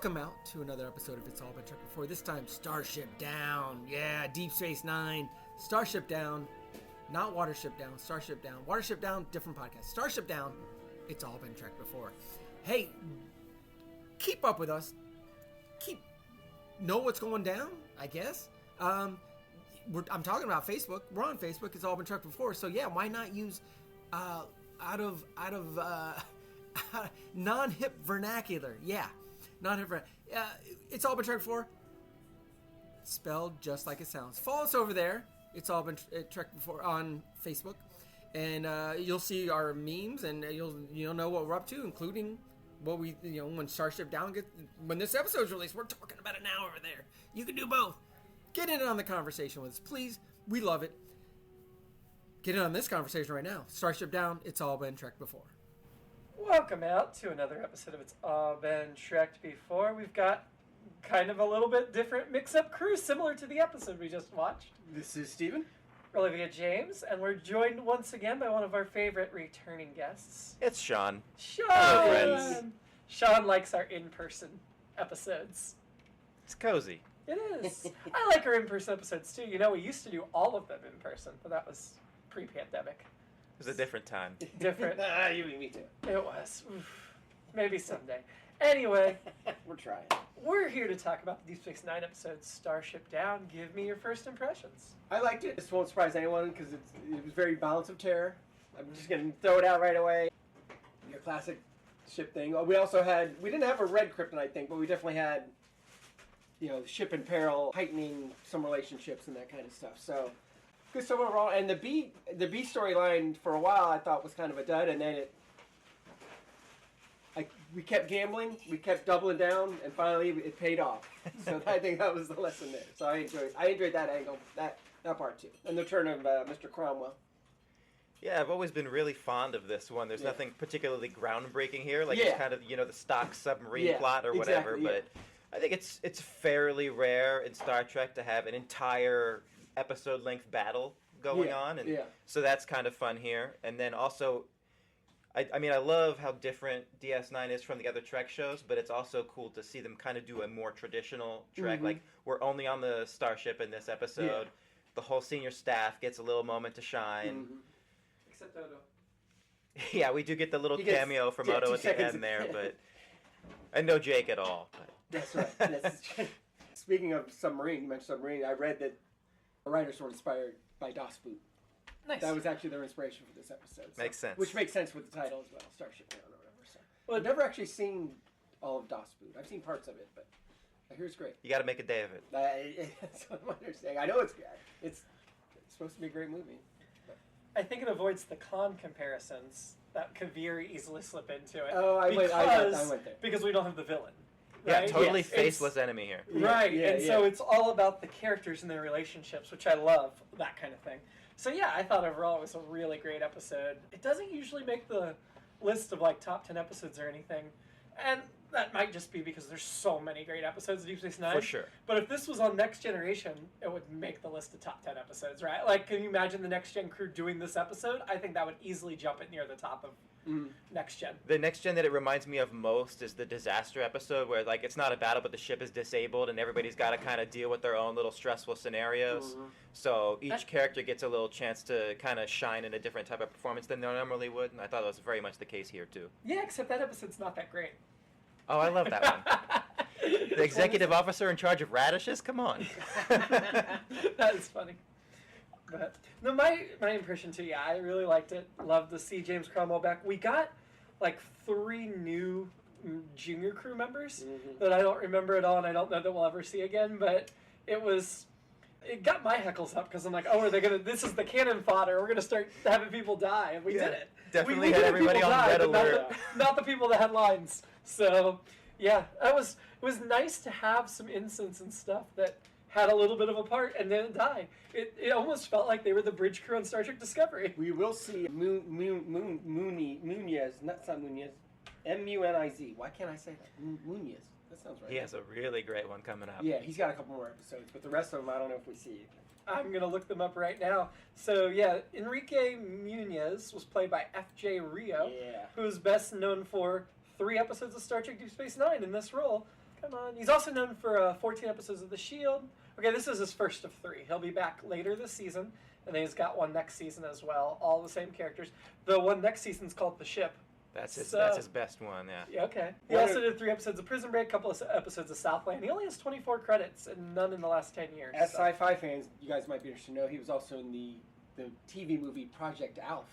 Welcome out to another episode of It's All Been Truck Before. This time, Starship Down. Yeah, Deep Space Nine. Starship Down. Not Watership Down. Starship Down. Watership Down, different podcast. Starship Down. It's all been trekked before. Hey, keep up with us. Know what's going down, I guess. I'm talking about Facebook. We're on Facebook. It's all been trekked before. So yeah, why not use out of non-hip vernacular? Yeah. It's all been trekked before. Spelled just like it sounds. Follow us over there. It's all been trekked before on Facebook, and you'll see our memes, and you'll know what we're up to, including what we when Starship Down when this episode's released. We're talking about it now over there. You can do both. Get in on the conversation with us, please. We love it. Get in on this conversation right now. Starship Down. It's all been trekked before. Welcome out to another episode of It's All Been Trekked Before. We've got kind of a little bit different mix-up crew, similar to the episode we just watched. This is Steven. Olivia James, and we're joined once again by one of our favorite returning guests. It's Sean. Sean! Hello, friends. Sean likes our in-person episodes. It's cozy. It is. I like our in-person episodes, too. We used to do all of them in person, but that was pre-pandemic. It was a different time. Different. Me too. It was. Oof. Maybe someday. Anyway. We're trying. We're here to talk about the Deep Space Nine episode, Starship Down. Give me your first impressions. I liked it. This won't surprise anyone because it was very Balance of Terror. I'm just going to throw it out right away. Your classic ship thing. We didn't have a red kryptonite thing, but we definitely had, ship in peril, heightening some relationships and that kind of stuff. So, good stuff overall. And the B storyline for a while I thought was kind of a dud, and then we kept gambling, we kept doubling down, and finally it paid off. So I think that was the lesson there. So I enjoyed that angle, that part too, and the turn of Mr. Cromwell. Yeah, I've always been really fond of this one. There's nothing particularly groundbreaking here, like Yeah. it's kind of the stock submarine plot or whatever. Exactly, but I think it's fairly rare in Star Trek to have an entire episode-length battle going on, and so that's kind of fun here. And then also, I love how different DS9 is from the other Trek shows, but it's also cool to see them kind of do a more traditional Trek. Mm-hmm. Like, we're only on the starship in this episode. Yeah. The whole senior staff gets a little moment to shine. Mm-hmm. Except Odo. Yeah, we do get the little cameo from Odo at the end there, but... And no Jake at all. But. That's right. Speaking of submarine, you mentioned submarine, I read that the writers were inspired by Das Boot. Nice. That was actually their inspiration for this episode. Makes sense. Which makes sense with the title as well, Starship Down or whatever. So. Well, I've never actually seen all of Das Boot. I've seen parts of it, but I hear it's great. You got to make a day of it. That's what I'm understanding. I know it's supposed to be a great movie. I think it avoids the con comparisons that could very easily slip into it. Oh, I went there. Because we don't have the villain. Yeah, Right? totally Yes, faceless enemy here. Right, Yeah, and so it's all about the characters and their relationships, which I love, that kind of thing. So yeah, I thought overall it was a really great episode. It doesn't usually make the list of top 10 episodes or anything, and that might just be because there's so many great episodes of Deep Space Nine. For sure. But if this was on Next Generation, it would make the list of top 10 episodes, right? Like, can you imagine the Next Gen crew doing this episode? I think that would easily jump it near the top of Next Gen. The Next Gen that it reminds me of most is the disaster episode where, it's not a battle, but the ship is disabled and everybody's got to kind of deal with their own little stressful scenarios. Mm-hmm. So each character gets a little chance to kind of shine in a different type of performance than they normally would, and I thought that was very much the case here, too. Yeah, except that episode's not that great. Oh, I love that one. The executive officer in charge of radishes? Come on. That is funny. But no, my impression too, I really liked it. Loved to see James Cromwell back. We got 3 new junior crew members that I don't remember at all, and I don't know that we'll ever see again, but it got my heckles up because I'm like, oh, this is the cannon fodder. We're going to start having people die, and we did it. Definitely we had did everybody on red alert. Not the people that had lines. So, yeah, it was nice to have some incidents and stuff that had a little bit of a part and then die. It almost felt like they were the bridge crew on Star Trek Discovery. We will see Muniz, not Muniz, M-U-N-I-Z. Why can't I say that? Muniz. That sounds right. He has a really great one coming up. Yeah, he's got a couple more episodes, but the rest of them I don't know if we see. I'm going to look them up right now. So, yeah, Enrique Muniz was played by F.J. Rio, who is best known for 3 episodes of Star Trek Deep Space Nine in this role. Come on. He's also known for 14 episodes of The Shield. Okay, this is his first of 3. He'll be back later this season, and then he's got one next season as well. All the same characters. The one next season's called The Ship. That's his best one, yeah. Yeah, okay. He also did 3 episodes of Prison Break, a couple of episodes of Southland. He only has 24 credits, and none in the last 10 years. As sci-fi fans, you guys might be interested to know, he was also in the TV movie Project Alf.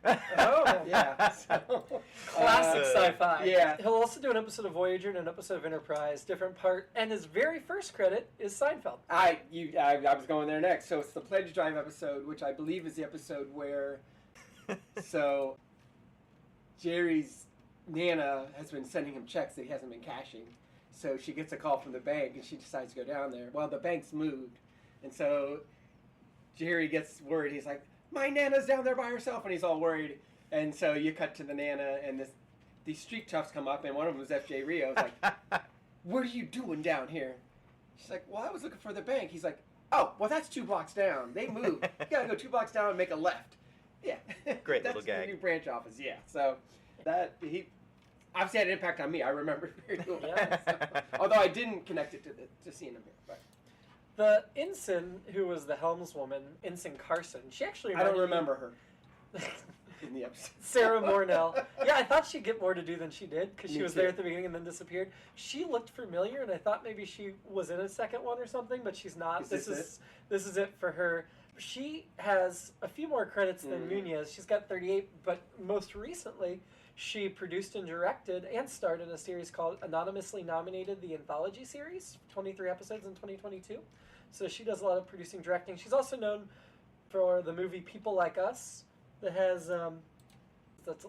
Oh. Yeah. So, classic sci-fi. Yeah. He'll also do an episode of Voyager and an episode of Enterprise, different part. And his very first credit is Seinfeld. I was going there next. So it's the Pledge Drive episode, which I believe is the episode where, so Jerry's Nana has been sending him checks that he hasn't been cashing. So she gets a call from the bank, and she decides to go down there. Well, the bank's moved, and so Jerry gets worried. He's like, my Nana's down there by herself, and he's all worried. And so you cut to the Nana, and these street toughs come up, and one of them is F.J. Rio. It's like, what are you doing down here? She's like, well, I was looking for the bank. He's like, oh, well, that's 2 blocks down. They moved. You gotta go 2 blocks down and make a left. Yeah. Great little gag. That's the new branch office, yeah. So he obviously had an impact on me. I remember it very well. Yeah. So, although I didn't connect it to seeing him here. But. The ensign, who was the helmswoman, Ensign Carson, she actually... I don't remember her in the episode. Sarah Mornell. Yeah, I thought she'd get more to do than she did, because she Me was too. there at the beginning and then disappeared. She looked familiar, and I thought maybe she was in a second one or something, but she's not. This is it for her. She has a few more credits than Nunez. She's got 38, but most recently, she produced and directed and starred in a series called Anonymously Nominated, the Anthology series, 23 episodes in 2022. So she does a lot of producing, directing. She's also known for the movie People Like Us that has, that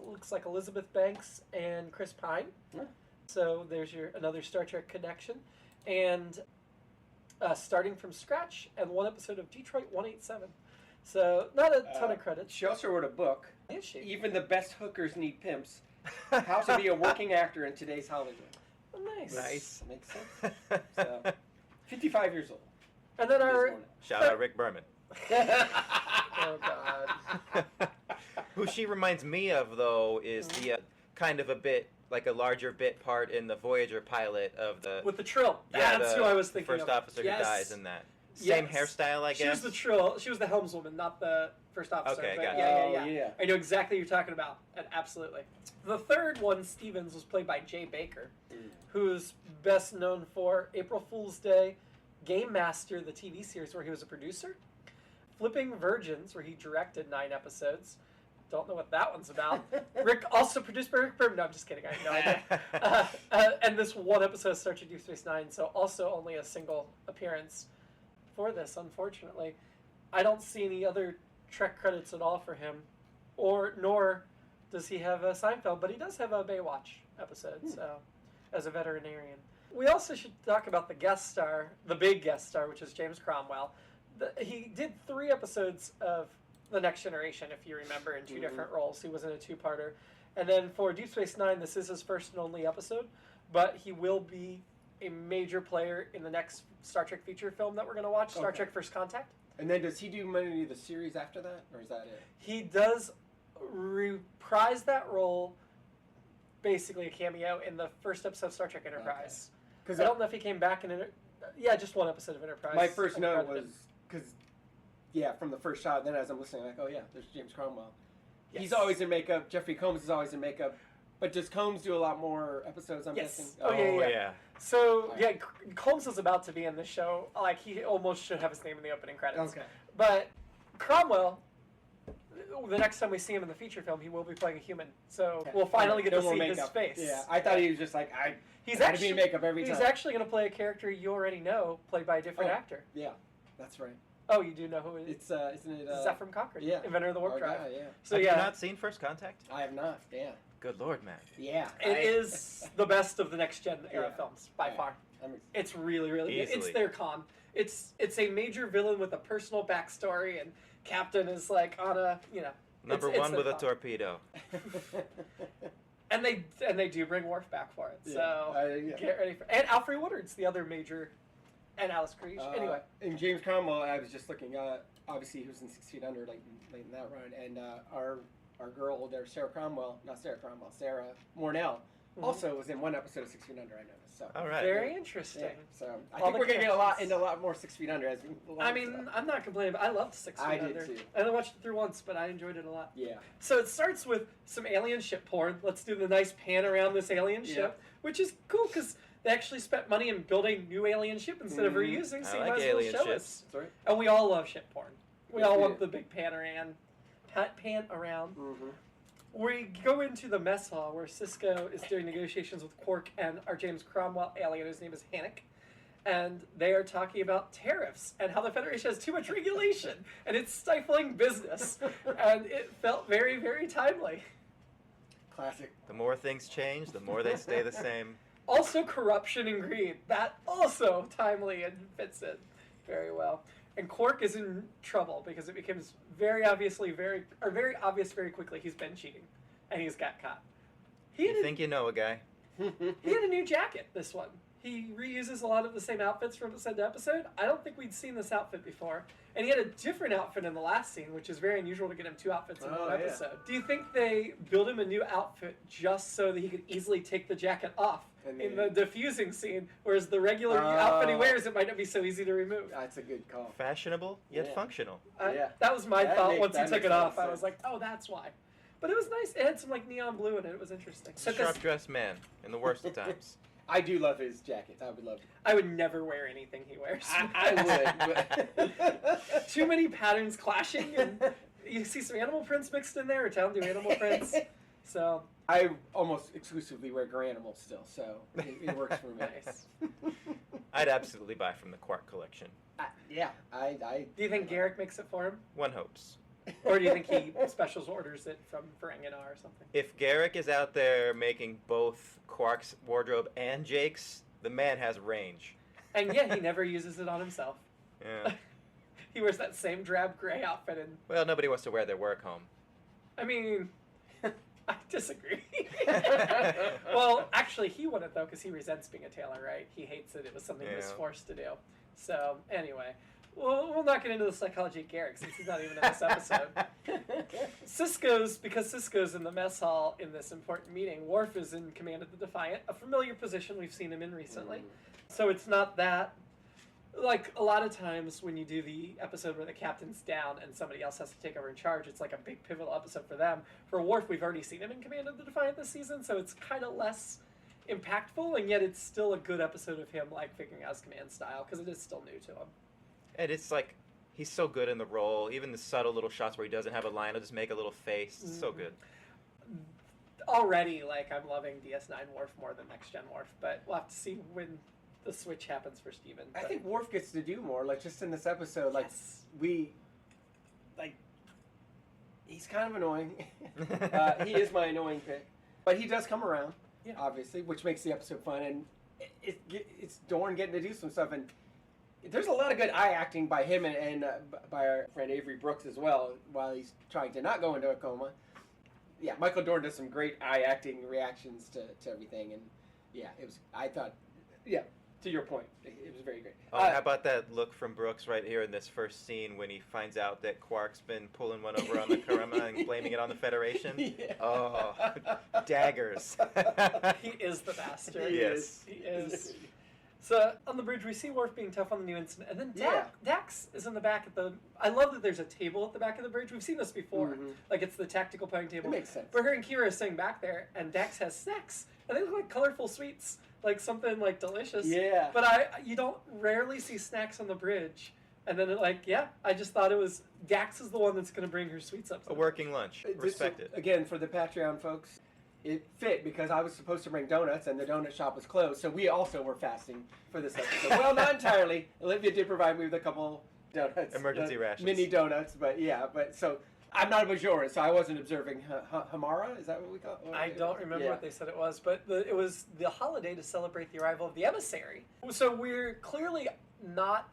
looks like Elizabeth Banks and Chris Pine. Yeah. So there's another Star Trek connection. And Starting from Scratch and 1 episode of Detroit 187. So not a ton of credits. She also wrote a book. Is she? Even the best hookers need pimps. How to be a working actor in today's Hollywood. Oh, nice. Nice. Makes sense. So, 55 years old. And then our... Shout out Rick Berman. Oh, God. Who she reminds me of, though, is the kind of a bit, like a larger bit part in the Voyager pilot of the... With the Trill. That's who I was thinking first of. officer Yes. who dies in that. Same hairstyle, I guess? She was the Trill. She was the helmswoman, not the first officer. Okay, but gotcha. Yeah. I know exactly what you're talking about. And absolutely. The third one, Stevens, was played by Jay Baker, who's best known for April Fool's Day, Game Master, the TV series where he was a producer, Flipping Virgins, where he directed 9 episodes. Don't know what that one's about. Rick, also produced by Rick Berman. No, I'm just kidding. I have no idea. And this 1 episode of Star Trek Deep Space Nine, so also only a single appearance for this, unfortunately. I don't see any other Trek credits at all for him, nor does he have a Seinfeld, but he does have a Baywatch episode, so as a veterinarian. We also should talk about the guest star, the big guest star, which is James Cromwell. He did 3 episodes of The Next Generation, if you remember, in 2 different roles. He was in a 2-parter. And then for Deep Space Nine, this is his first and only episode, but he will be a major player in the next Star Trek feature film that we're going to watch, Star Trek First Contact. And then does he do any of the series after that, or is that it? He does reprise that role, basically a cameo, in the first episode of Star Trek Enterprise. Because I don't know if he came back in just 1 episode of Enterprise. My first note was, because, from the first shot, then as I'm listening, like, oh yeah, there's James Cromwell. Yes. He's always in makeup. Jeffrey Combs is always in makeup. But does Combs do a lot more episodes, I'm guessing? Oh, yeah. So, Combs is about to be in the show. Like, he almost should have his name in the opening credits. Okay. But Cromwell, the next time we see him in the feature film, he will be playing a human. So we'll finally get to see his face. Yeah, I thought he was just like, he's had to be in makeup every time. He's actually going to play a character you already know, played by a different actor. Yeah, that's right. Oh, you do know who it is? It's, isn't it? Zephram Cochrane, inventor of the warp drive. Yeah. So, have you not seen First Contact? I have not, Good Lord, man. Yeah. It is the best of the Next Gen era films, by far. It's really, really good. It's their con. It's a major villain with a personal backstory, and Captain is like on a, Number 1 with a torpedo. And they do bring Worf back for it. So get ready for. And Alfred Woodard's the other major, and Alice Creech. Anyway. And James Cromwell, I was just looking. Obviously, he was in 6 Feet Under, late in that run, and our girl there, Sarah Mornell, also was in one episode of 6 Feet Under, I noticed. So. All right. Very interesting. Yeah, so I think we're going to get into a lot more 6 Feet Under. I'm not complaining, but I loved 6 Feet Under. I did too. I only watched it through once, but I enjoyed it a lot. Yeah. So it starts with some alien ship porn. Let's do the nice pan around this alien ship, which is cool because they actually spent money in building new alien ship instead of reusing. So I you like might as well alien show ships. us. Sorry? And we all love ship porn. We Yes, all we want do. the big pan around. We go into the mess hall where Cisco is doing negotiations with Quark and our James Cromwell alien, whose name is Hannock. And they are talking about tariffs and how the Federation has too much regulation and it's stifling business. And it felt very, very timely. Classic. The more things change, the more they stay the same. Also, corruption and greed. That also timely and fits in very well. And Quark is in trouble because it becomes very obvious very quickly he's been cheating, and he's got caught. You think you know a guy. He had a new jacket, this one. He reuses a lot of the same outfits from episode to episode. I don't think we'd seen this outfit before. And he had a different outfit in the last scene, which is very unusual to get him two outfits in one episode. Do you think they built him a new outfit just so that he could easily take the jacket off in the diffusing scene, whereas the regular outfit he wears, it might not be so easy to remove? That's a good call. Fashionable, yet functional. That was my thought once he took it off. I was like, oh, that's why. But it was nice. It had some like neon blue in it. It was interesting. A sharp-dressed man in the worst of times. I do love his jackets. I would love it. I would never wear anything he wears. I would. But too many patterns clashing, and you see some animal prints mixed in there, or Town do animal prints. So I almost exclusively wear Garanimals still, so it works for me. Nice. I'd absolutely buy from the Quark collection. Yeah, I. Do you think Garrick makes it for him, One hopes. or do you think he special orders it from Ferenginar or something? If Garrick is out there making both Quark's wardrobe and Jake's, the man has range. And yet he never uses it on himself. Yeah. He wears that same drab gray outfit, and Well, nobody wants to wear their work home. I mean, I disagree. Well, actually, he wouldn't though, because he resents being a tailor, right? He hates it. It was something he was forced to do. So anyway. Well, we'll not get into the psychology of Garrick since he's not even in this episode. Because Cisco's in the mess hall in this important meeting, Worf is in command of the Defiant, a familiar position we've seen him in recently. So it's not that, like a lot of times when you do the episode where the captain's down and somebody else has to take over in charge, it's like a big pivotal episode for them. For Worf, we've already seen him in command of the Defiant this season, so it's kind of less impactful, and yet it's still a good episode of him like figuring out his command style, because it is still new to him. And it's like, he's so good in the role. Even the subtle little shots where he doesn't have a line, he'll just make a little face. It's so good. Already, like, I'm loving DS9 Worf more than Next Gen Worf, but we'll have to see when the switch happens for Steven. I think Worf gets to do more, like, just in this episode, like, he's kind of annoying. He is my annoying pick. But he does come around, obviously, which makes the episode fun, and it's Dorn getting to do some stuff, and there's a lot of good eye acting by him and by our friend Avery Brooks as well, while he's trying to not go into a coma. Yeah, Michael Dorn does some great eye acting reactions to everything, and I thought, to your point, it was very great. Oh, how about that look from Brooks right here in this first scene when he finds out that Quark's been pulling one over on the Karema and blaming it on the Federation? Yeah. Oh, daggers. He is the bastard. He is. So on the bridge, we see Worf being tough on the new incident, and then Dax is in the back at the. I love that there's a table at the back of the bridge. We've seen this before, like it's the tactical playing table. It makes sense. But her and Kira are sitting back there, and Dax has snacks, and they look like colorful sweets, like something like delicious. Yeah. But you don't rarely see snacks on the bridge, and then I just thought it was Dax is the one that's going to bring her sweets up. A working lunch. Respect it. Again, for the Patreon folks. It fit because I was supposed to bring donuts and the donut shop was closed, so we also were fasting for this episode. Well, not entirely. Olivia did provide me with a couple donuts. Emergency rations. Mini donuts, but so I'm not a Bajoran, so I wasn't observing Hamara. Is that what we call it? I don't remember what they said it was, but it was the holiday to celebrate the arrival of the emissary. So we're clearly not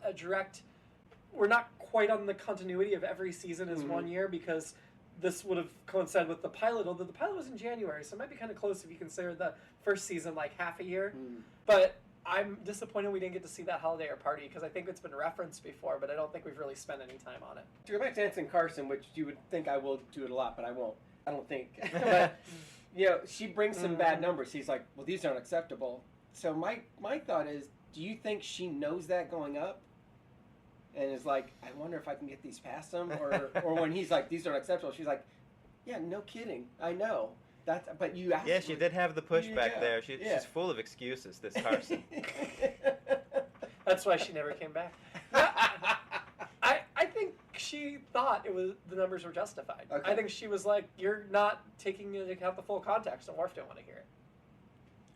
we're not quite on the continuity of every season as 1 year, because this would have coincided with the pilot, although the pilot was in January, so it might be kind of close if you consider the first season like half a year. But I'm disappointed we didn't get to see that holiday or party, because I think it's been referenced before, but I don't think we've really spent any time on it. To go back to Anson Carson, which you would think I will do it a lot, but I won't. I don't think. But, she brings some bad numbers. He's like, well, these aren't acceptable. So my thought is, do you think she knows that going up? And is like, I wonder if I can get these past them? Or when he's like, these aren't acceptable, she's like, yeah, no kidding. I know. But you asked. Yeah, she did have the pushback there. She's full of excuses, this Carson. That's why she never came back. I think she thought the numbers were justified. Okay. I think she was like, you're not taking into account the full context, and Worf didn't want to hear it.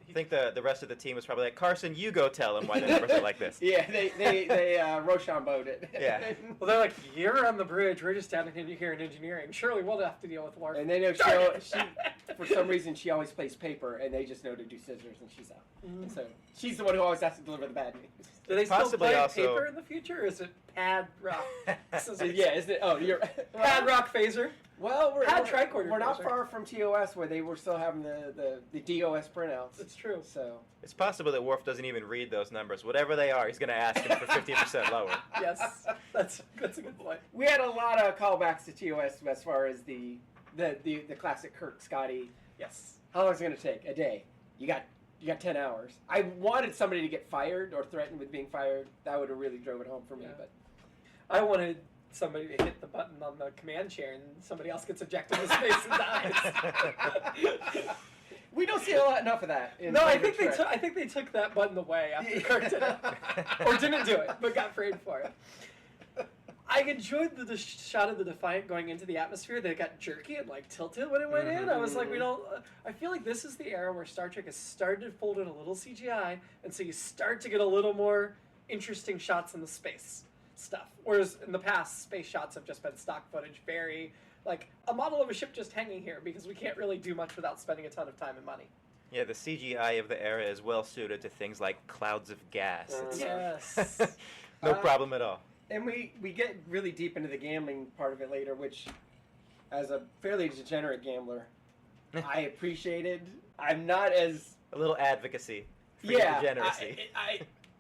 I think the rest of the team was probably like, Carson, you go tell him why the numbers are like this. Yeah, they Rochambeau'd it. Yeah. Well, they're like, you're on the bridge. We're just down here in engineering. Surely we'll have to deal with Worf. And they know she for some reason, she always plays paper, and they just know to do scissors, and she's out. So she's the one who always has to deliver the bad news. Do they still play paper in the future, or is it pad rock? Yeah, isn't it? Oh, you're pad rock phaser. Well, we're not far from TOS, where they were still having the DOS printouts. It's true. So it's possible that Worf doesn't even read those numbers. Whatever they are, he's going to ask him for 15% lower. Yes, that's a good point. We had a lot of callbacks to TOS as far as the classic Kirk Scotty. Yes. How long is it going to take? A day. You got 10 hours. I wanted somebody to get fired or threatened with being fired. That would have really drove it home for me. But I wanted somebody to hit the button on the command chair and somebody else gets ejected into space and dies. We don't see enough of that. I think they took that button away after Kirk did it, or didn't do it, but got framed for it. I enjoyed the shot of the Defiant going into the atmosphere. They got jerky and like tilted when it went in. I was like, I feel like this is the era where Star Trek has started to fold in a little CGI, and so you start to get a little more interesting shots in the space stuff. Whereas in the past, space shots have just been stock footage, very like a model of a ship just hanging here because we can't really do much without spending a ton of time and money. Yeah, the CGI of the era is well suited to things like clouds of gas. Yes. No problem at all. And we get really deep into the gambling part of it later, which, as a fairly degenerate gambler, I appreciated. I'm not as... A little advocacy for degeneracy.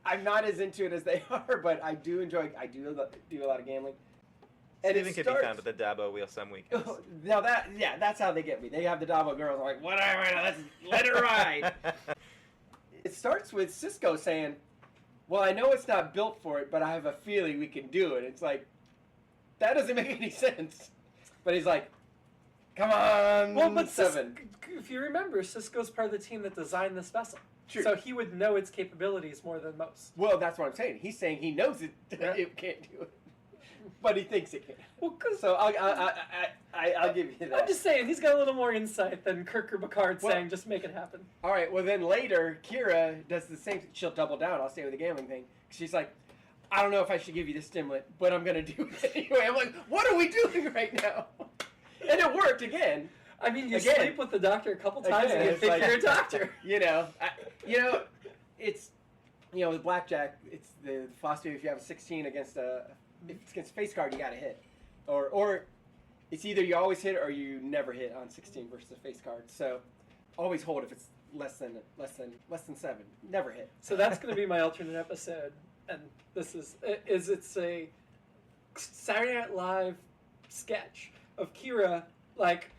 I'm not as into it as they are, but I do enjoy... I do a lot of gambling. And Steven can be found at the Dabo wheel some weekends. Now that's how they get me. They have the Dabo girls. I'm like, whatever, let's let it ride. It starts with Sisko saying, well, I know it's not built for it, but I have a feeling we can do it. It's like, that doesn't make any sense. But he's like, come on, well, but Seven. If you remember, Sisko's part of the team that designed this vessel. True. So he would know its capabilities more than most. Well, that's what I'm saying. He's saying he knows it can't do it. But he thinks it can. Well, so I'll give you that. I'm just saying, he's got a little more insight than Kirk or Picard saying, just make it happen. All right, well then later, Kira does the same thing. She'll double down. I'll stay with the gambling thing. She's like, I don't know if I should give you this stimulant, but I'm going to do it anyway. I'm like, what are we doing right now? And it worked again. I mean, you sleep with the doctor a couple times and you think you're a doctor. It's, with blackjack, it's the philosophy if you have a 16 against a face card, you got to hit. Or it's either you always hit or you never hit on 16 versus a face card. So always hold if it's less than 7. Never hit. So that's going to be my alternate episode, and this is it's a Saturday Night Live sketch of Kira, like,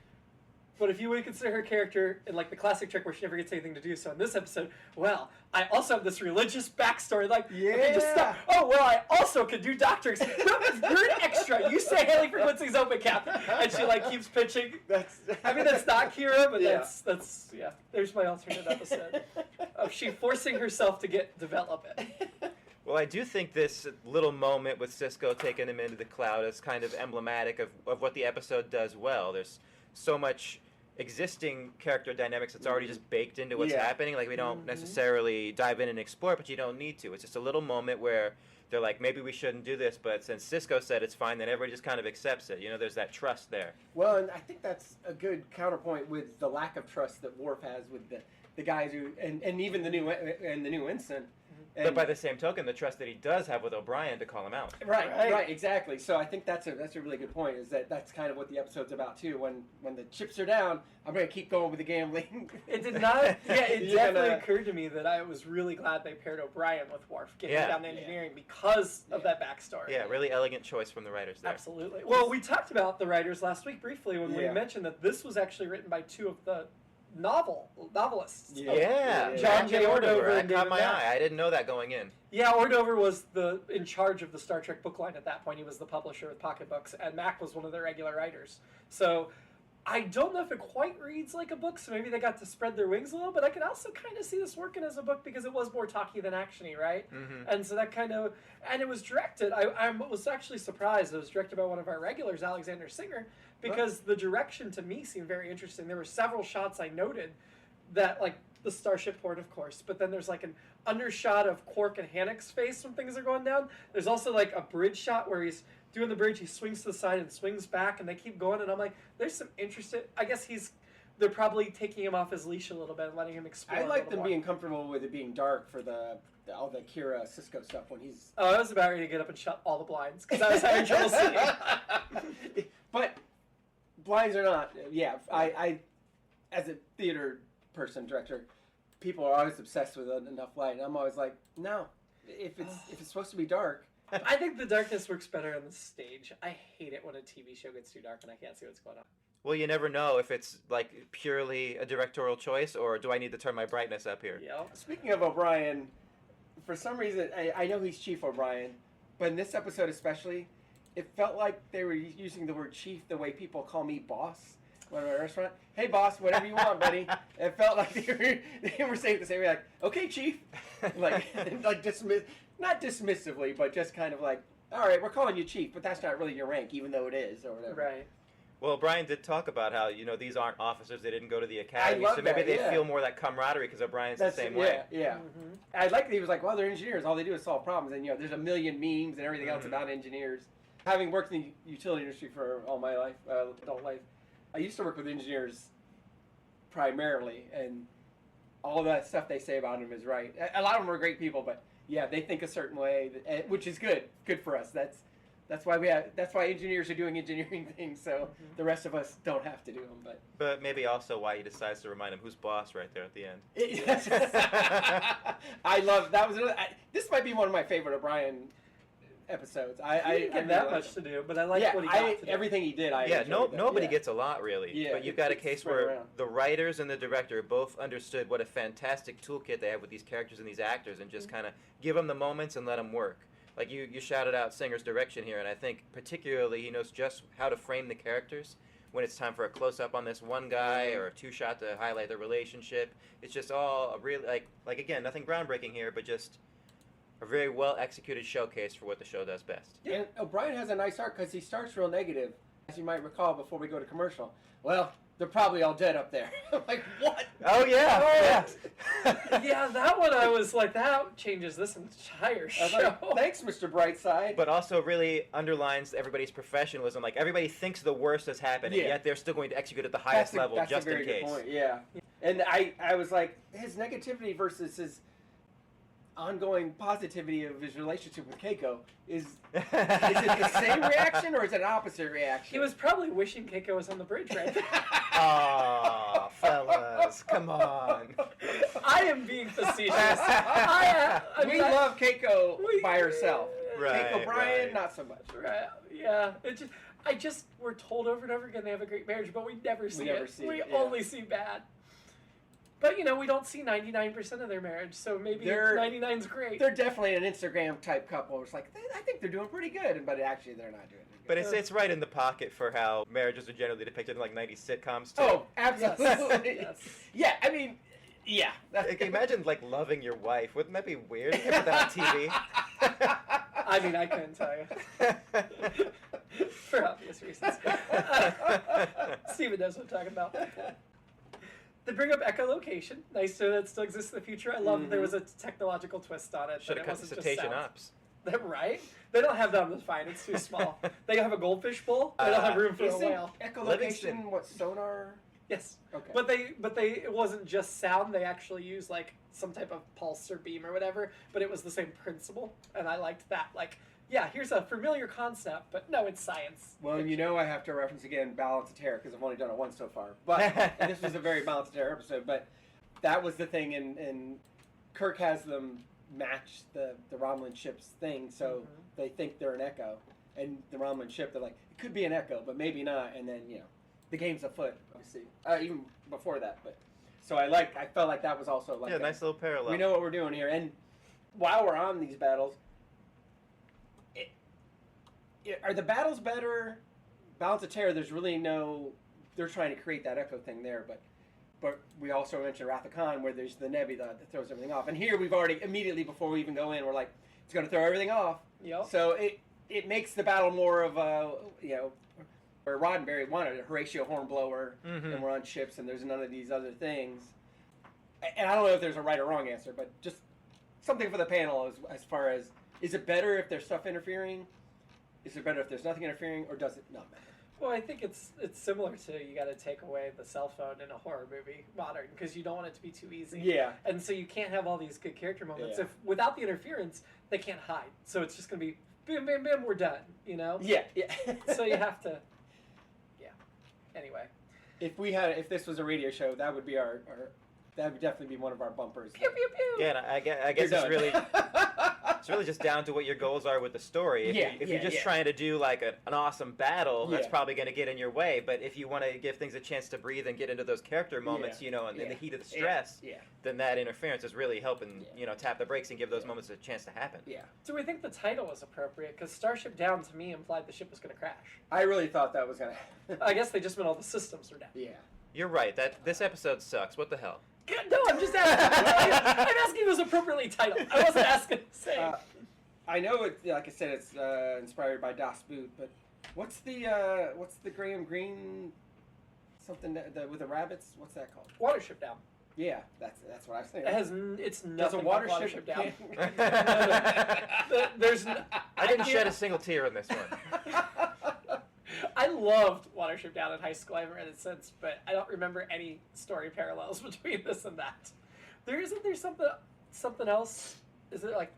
but if you would consider her character in like the classic Trek where she never gets anything to do, so in this episode, well, I also have this religious backstory, like, okay, just stop. Oh, well, I also could do doctoring. No, you're an extra. You say hailing frequencies open, Captain. And she like keeps pitching. That's not Kira, but that's there's my alternate episode of she forcing herself to develop it. Well, I do think this little moment with Sisko taking him into the cloud is kind of emblematic of what the episode does well. There's so much existing character dynamics that's already just baked into what's happening. Like, we don't necessarily dive in and explore it, but you don't need to. It's just a little moment where they're like, maybe we shouldn't do this, but since Sisko said it's fine, then everybody just kind of accepts it. There's that trust there. Well, and I think that's a good counterpoint with the lack of trust that Worf has with the guys who, and even the new ensign. But by the same token, the trust that he does have with O'Brien to call him out. Right, exactly. So I think that's a really good point, is that's kind of what the episode's about, too. When the chips are down, I'm going to keep going with the gambling. It did not, it definitely occurred to me that I was really glad they paired O'Brien with Worf, getting down to engineering because of that backstory. Yeah, really elegant choice from the writers there. Absolutely. Well, we talked about the writers last week briefly when we mentioned that this was actually written by two of the novelists. Yeah. John J. Ordover That and caught David my Mack. eye. I didn't know that going in. Yeah, Ordover was in charge of the Star Trek book line at that point. He was the publisher with Pocket Books, and Mack was one of their regular writers. So I don't know if it quite reads like a book, so maybe they got to spread their wings a little, but I could also kind of see this working as a book because it was more talky than actiony, right? Mm-hmm. And so that kind of, and it was directed, I was actually surprised, it was directed by one of our regulars, Alexander Singer, because the direction to me seemed very interesting. There were several shots I noted that, like, the starship port, of course, but then there's like an undershot of Quark and Hannock's face when things are going down. There's also like a bridge shot where he's doing the bridge, he swings to the side and swings back, and they keep going, and I'm like, there's some interesting, I guess they're probably taking him off his leash a little bit and letting him explore. I like them being comfortable with it being dark for all the Kira Cisco stuff when he's... Oh, I was about ready to get up and shut all the blinds, because I was having trouble seeing. But blinds or not, yeah, I as a theater person, director, people are always obsessed with enough light, and I'm always like, no, if it's supposed to be dark. I think the darkness works better on the stage. I hate it when a TV show gets too dark and I can't see what's going on. Well, you never know if it's like purely a directorial choice, or do I need to turn my brightness up here? Yeah. Speaking of O'Brien, for some reason, I know he's Chief O'Brien, but in this episode especially, it felt like they were using the word chief the way people call me boss when I'm at a restaurant. Hey, boss, whatever you want, buddy. It felt like they were saying it the same way, like, okay, chief. Like not dismissively, but just kind of like, all right, we're calling you chief, but that's not really your rank, even though it is, or whatever. Right. Well, Brian did talk about how, these aren't officers, they didn't go to the academy, love so maybe that, they yeah. feel more that camaraderie because O'Brien's the same way. Yeah. Mm-hmm. I like that he was like, well, they're engineers. All they do is solve problems. And, there's a million memes and everything else about engineers. Having worked in the utility industry for all my life, adult life, I used to work with engineers primarily, and all that stuff they say about them is right. A lot of them are great people, but yeah, they think a certain way, which is good for us. That's why engineers are doing engineering things, so the rest of us don't have to do them. But maybe also why he decides to remind him who's boss right there at the end. I love that. This might be one of my favorite O'Brien episodes. I didn't get that much to do, but I like what he got to do. Everything he did. Nobody gets a lot really. Yeah, but you've got a case where around. the writers and the director both understood what a fantastic toolkit they have with these characters and these actors, and just kind of give them the moments and let them work. Like you shouted out Singer's direction here, and I think particularly he knows just how to frame the characters when it's time for a close-up on this one guy or a two-shot to highlight the relationship. It's just all a really, like again, nothing groundbreaking here, but just a very well-executed showcase for what the show does best. Yeah. And O'Brien has a nice arc because he starts real negative, as you might recall before we go to commercial. Well, they're probably all dead up there. I'm like, what? Oh, yeah. Yeah, that one I was like, that changes this entire show. I was like, thanks, Mr. Brightside. But also really underlines everybody's professionalism. Like, everybody thinks the worst has happened, and yet they're still going to execute at the highest level just in case. That's a very good point, yeah. And I was like, his negativity versus his ongoing positivity of his relationship with Keiko is it the same reaction or is it an opposite reaction? He was probably wishing Keiko was on the bridge right there. Aw, fellas, come on. I am being facetious. We love Keiko by herself. Right, Keiko Bryan, not so much. Right. Yeah. We're told over and over again they have a great marriage, but we never see it. We only see bad. But, we don't see 99% of their marriage, so maybe 99's great. They're definitely an Instagram type couple. It's like, I think they're doing pretty good, but actually they're not doing it. But it's right in the pocket for how marriages are generally depicted in like 90s sitcoms too. Oh, absolutely. Yes. Yeah, I mean, yeah. Like, imagine like loving your wife. Wouldn't that be weird? To put that on TV. I mean, I couldn't tell you. For obvious reasons. Steven knows what I'm talking about. They bring up echolocation. Nice to know that still exists in the future. I love that there was a technological twist on it. Should have cut to cetacean ops. Right? They don't have that on the Fine. It's too small. They have a goldfish bowl. They don't have room for a whale. Echolocation, what, sonar? Yes. Okay. But it wasn't just sound. They actually used like some type of pulse or beam or whatever. But it was the same principle, and I liked that. Like, yeah, here's a familiar concept, but no, it's science. Well, I have to reference again Balance of Terror because I've only done it once so far. But and this was a very Balance of Terror episode. But that was the thing, and Kirk has them match the Romulan ship's thing, so they think they're an echo. And the Romulan ship, they're like, it could be an echo, but maybe not. And then, the game's afoot, obviously. Even before that, but... So I felt like that was also like nice little parallel. We know what we're doing here. And while we're on these battles, are the battles better? Balance of Terror, there's really no... They're trying to create that echo thing there, but we also mentioned Wrath of Khan, where there's the nebula that throws everything off. And here we've already, immediately before we even go in, we're like, it's going to throw everything off. Yep. So it makes the battle more of a, where Roddenberry wanted a Horatio Hornblower, and we're on ships, and there's none of these other things. And I don't know if there's a right or wrong answer, but just something for the panel as far as, is it better if there's stuff interfering? Is it better if there's nothing interfering, or does it not matter? Well, I think it's similar to you got to take away the cell phone in a horror movie, modern, because you don't want it to be too easy. Yeah. And so you can't have all these good character moments. Yeah. If without the interference, they can't hide. So it's just going to be bam, bam, bam, we're done, Yeah, yeah. So you have to, yeah. Anyway. If this was a radio show, that would be that would definitely be one of our bumpers. Pew, pew, pew. Yeah, and I guess it's really just down to what your goals are with the story. If you're just trying to do like an awesome battle, that's probably going to get in your way. But if you want to give things a chance to breathe and get into those character moments, in the heat of the stress, then that interference is really helping, tap the brakes and give those moments a chance to happen. Yeah. So we think the title was appropriate because Starship Down to me implied the ship was going to crash. I really thought that was going to happen. I guess they just meant all the systems were down. Yeah. You're right. This episode sucks. What the hell? No, I'm just asking. I'm asking if it was appropriately titled. I wasn't asking to say. I know it. Like I said, it's inspired by Das Boot. But what's the Graham Greene something with the rabbits? What's that called? Watership Down. Yeah, that's what I was thinking. It's nothing Does a Watership Down. I didn't shed a single tear in this one. I loved Watership Down in high school. I haven't read it since, but I don't remember any story parallels between this and that. Isn't there something else? Is it like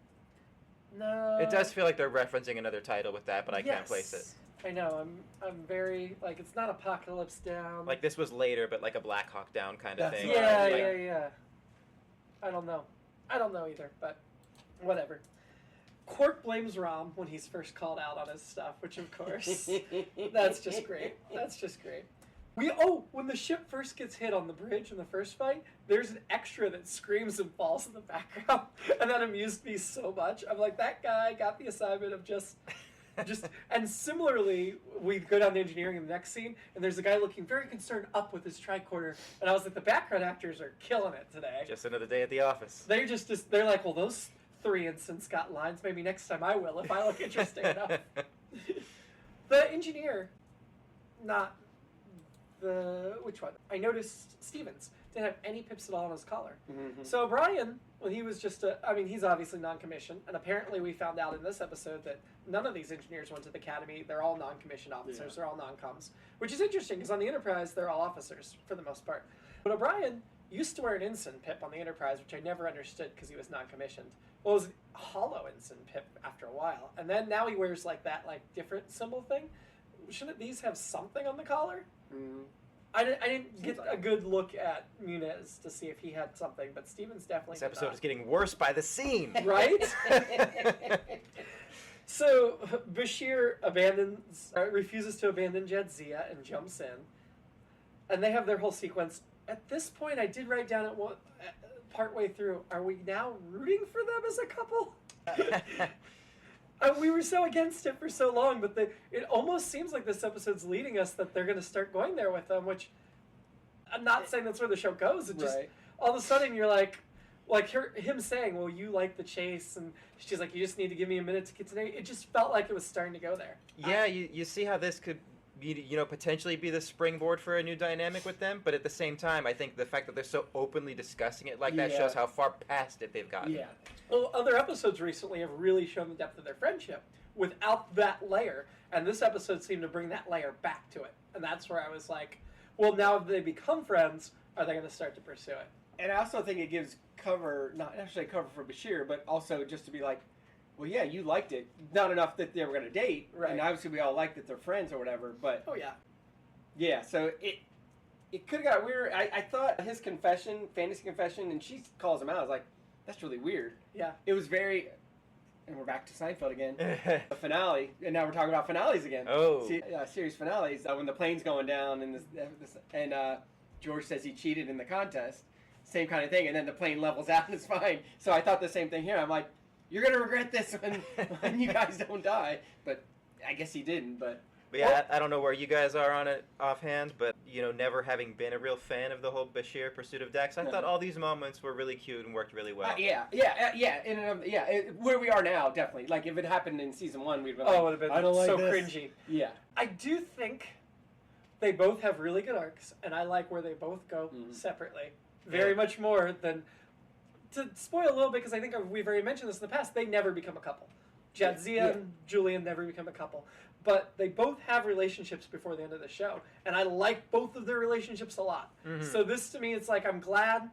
no? It does feel like they're referencing another title with that, but I can't place it. I know. I'm very like it's not Apocalypse Down. Like this was later, but like a Black Hawk Down kind of thing. Yeah. I don't know either, but whatever. Quark blames Rom when he's first called out on his stuff, which of course, that's just great. When the ship first gets hit on the bridge in the first fight, there's an extra that screams and falls in the background, and that amused me so much. I'm like, that guy got the assignment of just. And similarly, we go down to engineering in the next scene, and there's a guy looking very concerned up with his tricorder, and I was like, the background actors are killing it today. Just another day at the office. They're like, well, those 3 instants got lines. Maybe next time I will if I look interesting enough. The engineer, not the which one? I noticed Stevens didn't have any pips at all on his collar. Mm-hmm. So O'Brien, when he was just he's obviously non-commissioned, and apparently we found out in this episode that none of these engineers went to the academy. They're all non-commissioned officers. Yeah. They're all non-coms, which is interesting because on the Enterprise they're all officers for the most part. But O'Brien used to wear an ensign pip on the Enterprise, which I never understood because he was non-commissioned. Well, it was a hollow ensign pip after a while, and then now he wears like that different symbol thing. Shouldn't these have something on the collar? Mm. I didn't get a good look at Muniz to see if he had something, but Stevens definitely This episode is getting worse by the scene. Right? So Bashir refuses to abandon Jadzia and jumps in. And they have their whole sequence. At this point, I did write down partway through, are we now rooting for them as a couple? We were so against it for so long, but it almost seems like this episode's leading us that they're going to start going there with them, which I'm not saying that's where the show goes. It just, all of a sudden, you're like him saying, well, you like the chase, and she's like, you just need to give me a minute to get to know you. It just felt like it was starting to go there. Yeah, you see how this could be, potentially be the springboard for a new dynamic with them, but at the same time, I think the fact that they're so openly discussing it like that shows how far past it they've gotten. Yeah. Well, other episodes recently have really shown the depth of their friendship without that layer, and this episode seemed to bring that layer back to it. And that's where I was like, well, now that they become friends, are they going to start to pursue it? And I also think it gives cover, not necessarily cover for Bashir, but also just to be like, well, yeah, you liked it. Not enough that they were going to date, and obviously we all liked that they're friends or whatever, but... Oh, yeah. Yeah, so it could have got weird. I thought his fantasy confession, and she calls him out, I was like, that's really weird. Yeah. It was very... And we're back to Seinfeld again. The finale, and now we're talking about finales again. Oh. Series finales, when the plane's going down, and George says he cheated in the contest. same kind of thing, and then the plane levels out and it's fine. So I thought the same thing here. I'm like, you're gonna regret this when you guys don't die. But I guess he didn't. But yeah, I don't know where you guys are on it offhand, but never having been a real fan of the whole Bashir pursuit of Dax, I thought all these moments were really cute and worked really well. Where we are now, definitely. Like if it happened in season 1, we'd be like, it would have been I don't like so this. cringy. Yeah, I do think they both have really good arcs, and I like where they both go separately. Very much more than, to spoil a little bit, because I think we've already mentioned this in the past, they never become a couple. Jadzia and Julian never become a couple. But they both have relationships before the end of the show, and I like both of their relationships a lot. So this, to me, it's like I'm glad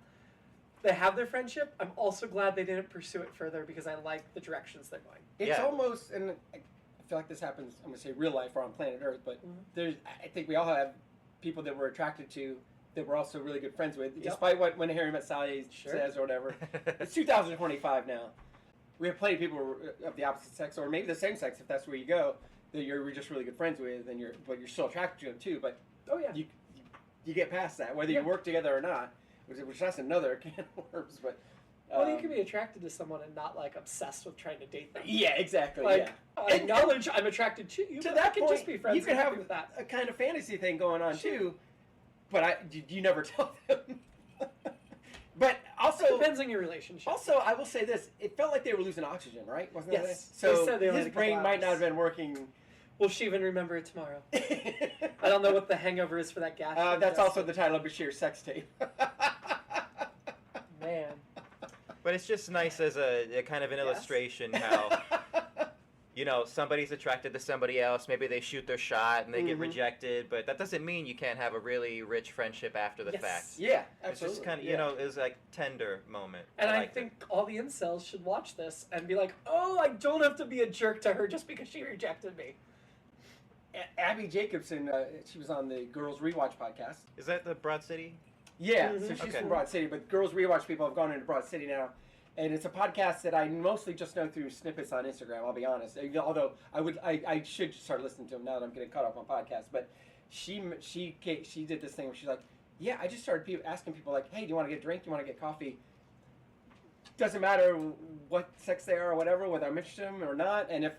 they have their friendship. I'm also glad they didn't pursue it further because I like the directions they're going. It's almost, and I feel like this happens, I'm going to say real life or on planet Earth, but I think we all have people that we're attracted to that we're also really good friends with, despite what When Harry Met Sally says or whatever. It's 2025 now. We have plenty of people of the opposite sex, or maybe the same sex if that's where you go, that you're just really good friends with, and but you're still attracted to them too. But you get past that, whether you work together or not, which that's another can of worms. But you can be attracted to someone and not like obsessed with trying to date them. Yeah, exactly. Like, I acknowledge I'm attracted to you. To but that I can point, just be friends. you can have with that. a kind of fantasy thing going on too, but you never tell them. But also, it depends on your relationship. Also, I will say this: it felt like they were losing oxygen, right? Wasn't it? Yes. So they said they his brain might not have been working. Will she even remember it tomorrow? I don't know what the hangover is for that gas. That's also the title of Bashir's sex tape. Man. But it's just nice as a kind of an illustration how, somebody's attracted to somebody else. Maybe they shoot their shot and they get rejected, but that doesn't mean you can't have a really rich friendship after the fact. Yeah, absolutely. It's just kind of, it was like tender moment. And I think all the incels should watch this and be like, oh, I don't have to be a jerk to her just because she rejected me. Abby Jacobson, she was on the Girls Rewatch podcast. Is that the Broad City? Yeah, so she's from Broad City, but Girls Rewatch people have gone into Broad City now. And it's a podcast that I mostly just know through snippets on Instagram, I'll be honest. Although I should start listening to them now that I'm getting caught up on podcasts. But she did this thing where she's like, yeah, I just started asking people like, hey, do you want to get a drink? Do you want to get coffee? Doesn't matter what sex they are or whatever, whether I'm interested in them or not. And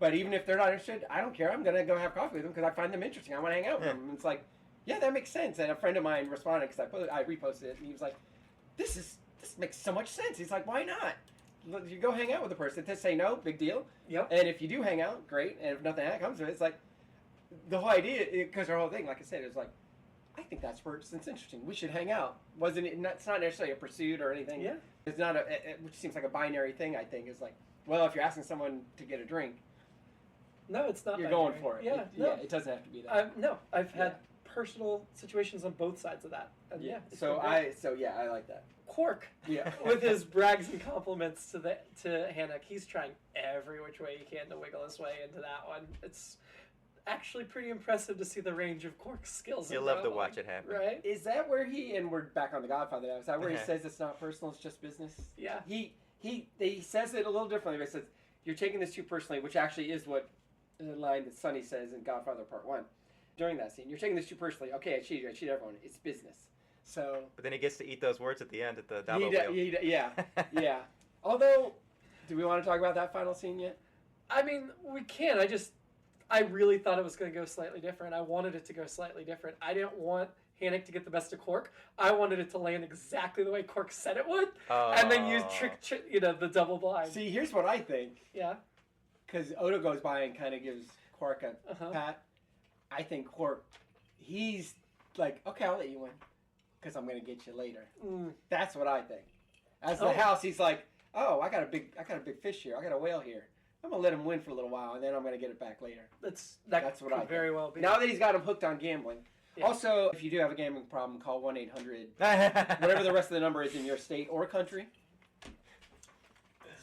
but even if they're not interested, I don't care. I'm going to go have coffee with them because I find them interesting. I want to hang out with them. And it's like, yeah, that makes sense. And a friend of mine responded because I reposted it, and he was like, this makes so much sense. He's like, why not? You go hang out with the person. If they say no, big deal. Yep. And if you do hang out, great. And if nothing comes of it, it's like, the whole idea, because her whole thing, like I said, is like, I think that's interesting. We should hang out. It's not necessarily a pursuit or anything. Yeah. It's not which seems like a binary thing, I think. Is like, well, if you're asking someone to get a drink, no, it's not. You're binary. going for it. Yeah, it doesn't have to be that. No, I've had personal situations on both sides of that. And I like that. Quark, with his brags and compliments to Hannah, he's trying every which way he can to wiggle his way into that one. It's actually pretty impressive to see the range of Quark's skills. You'll love to watch it happen. Right? Is that where and we're back on The Godfather now, is that where he says it's not personal, it's just business? Yeah. He says it a little differently, but he says, you're taking this too personally, which actually is what the line that Sonny says in Godfather Part 1. During that scene, you're taking this too personally. Okay, I cheated everyone. It's business. So. But then he gets to eat those words at the end at the Dabo wheel. Yeah. Although, do we want to talk about that final scene yet? I mean, we can. I really thought it was going to go slightly different. I wanted it to go slightly different. I didn't want Hannick to get the best of Quark. I wanted it to land exactly the way Quark said it would, and then use the double blind. See, here's what I think. Yeah. Because Odo goes by and kind of gives Quark a pat. I think Quark, he's like, okay, I'll let you win, because I'm going to get you later. That's what I think. As the house, he's like, oh, I got a big fish here. I got a whale here. I'm going to let him win for a little while, and then I'm going to get it back later. That's what I think. Very well be. Now that he's got him hooked on gambling. Yeah. Also, if you do have a gambling problem, call 1-800, whatever the rest of the number is in your state or country.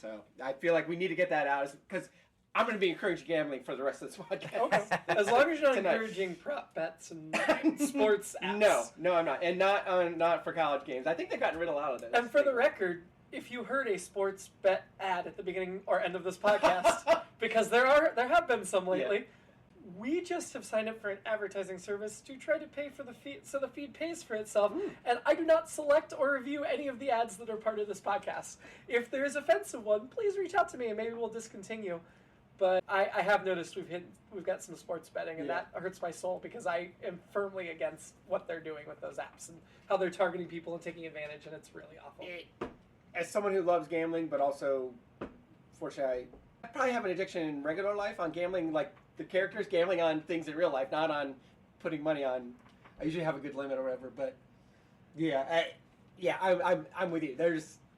So I feel like we need to get that out, because I'm going to be encouraging gambling for the rest of this podcast. Okay. As long as you're not encouraging prop bets and sports apps. No, I'm not. And not for college games. I think they've gotten rid of a lot of those. And for the record, if you heard a sports bet ad at the beginning or end of this podcast, because there have been some lately, we just have signed up for an advertising service to try to pay for the feed, so the feed pays for itself. And I do not select or review any of the ads that are part of this podcast. If there is offensive one, please reach out to me and maybe we'll discontinue. But I have noticed we've got some sports betting, and that hurts my soul because I am firmly against what they're doing with those apps and how they're targeting people and taking advantage, and it's really awful. As someone who loves gambling, but also, fortunately, I probably have an addiction in regular life on gambling, like the characters gambling on things in real life, not on putting money on. I usually have a good limit or whatever, but I'm with you.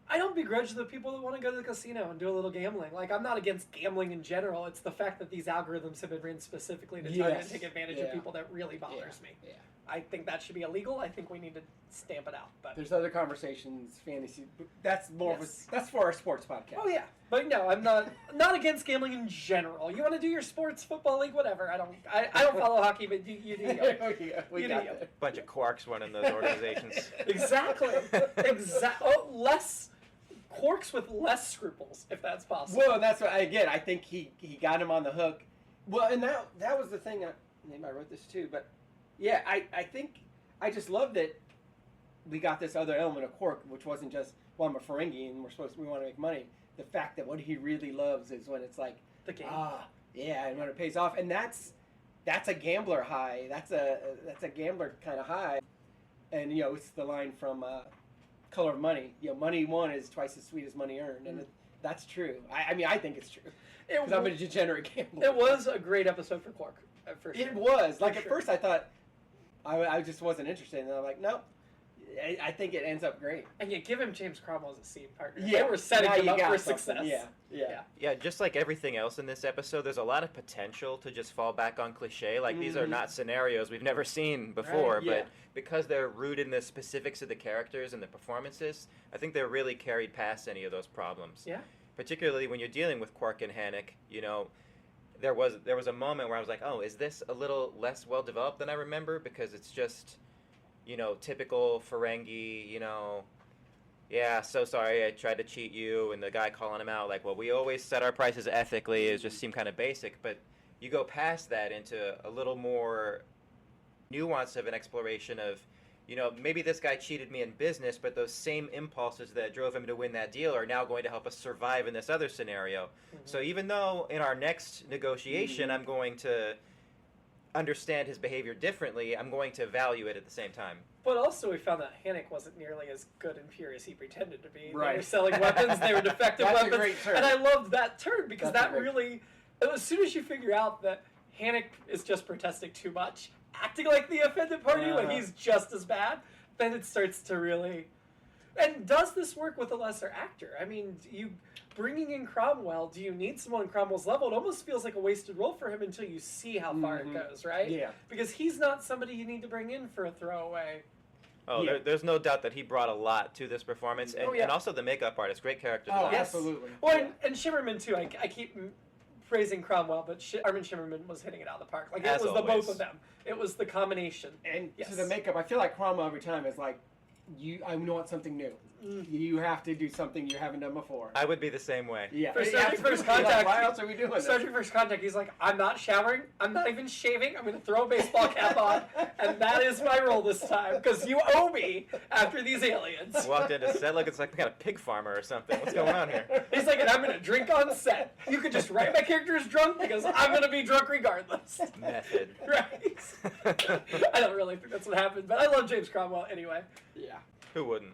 I don't begrudge the people that want to go to the casino and do a little gambling. Like, I'm not against gambling in general. It's the fact that these algorithms have been written specifically to target and take advantage of people that really bothers me. Yeah. I think that should be illegal. I think we need to stamp it out. But there's other conversations, fantasy. That's more that's for our sports podcast. Oh yeah, but no, I'm not against gambling in general. You want to do your sports, football league, whatever. I don't follow hockey, but you do. We got a bunch of quarks running those organizations. Exactly. Less quarks with less scruples, if that's possible. Well, that's what I think he got him on the hook. Well, and that was the thing. Maybe I wrote this too, but. Yeah, I think I just love that we got this other element of Quark, which wasn't just, well, I'm a Ferengi and we want to make money. The fact that what he really loves is when it's like, the game. And when it pays off, and that's a gambler high. That's a gambler kind of high, and it's the line from Color of Money. Money won is twice as sweet as money earned, and that's true. I think it's true because I'm a degenerate gambler. It was a great episode for Quark. For sure. It was at first I thought. I just wasn't interested, and I'm like, nope. I think it ends up great. And you give him James Cromwell as a scene partner. Yeah, they were setting him up for success. Yeah. Just like everything else in this episode, there's a lot of potential to just fall back on cliche. Like these are not scenarios we've never seen before, but because they're rooted in the specifics of the characters and the performances, I think they're really carried past any of those problems. Yeah. Particularly when you're dealing with Quark and Hannick, There was a moment where I was like, oh, is this a little less well developed than I remember? Because it's just, typical Ferengi, so sorry I tried to cheat you, and the guy calling him out like, well, we always set our prices ethically. It just seemed kind of basic, but you go past that into a little more nuance of an exploration of, maybe this guy cheated me in business, but those same impulses that drove him to win that deal are now going to help us survive in this other scenario. So even though in our next negotiation I'm going to understand his behavior differently, I'm going to value it at the same time. But also we found that Hannick wasn't nearly as good and pure as he pretended to be. Right. They were selling weapons, they were defective That's weapons. A great turn. And I loved that turn because as soon as you figure out that Hannick is just protesting too much, acting like the offended party when he's just as bad, then it starts to really... And does this work with a lesser actor? I mean, you bringing in Cromwell, do you need someone Cromwell's level? It almost feels like a wasted role for him until you see how far it goes, right? Yeah. Because he's not somebody you need to bring in for a throwaway. Oh, there's no doubt that he brought a lot to this performance, and also the makeup artist, great character design. Oh, yes. Absolutely. Well, and Shimmerman, too. I keep praising Cromwell, but Armin Shimmerman was hitting it out of the park. Like, it was the both of them. It was the combination. And to the makeup, I feel like Cromwell every time is like, I want something new. You have to do something you haven't done before. I would be the same way. Yeah. For Star Trek First Contact, why else are we doing this? Star Trek First Contact, he's like, I'm not showering, I'm not even shaving, I'm going to throw a baseball cap on, and that is my role this time, because you owe me after these aliens. Walked into set like it's like kind of pig farmer or something. What's going on here? He's like, and I'm going to drink on set. You could just write my characters drunk, because I'm going to be drunk regardless. Method. Right. I don't really think that's what happened, but I love James Cromwell anyway. Yeah. Who wouldn't?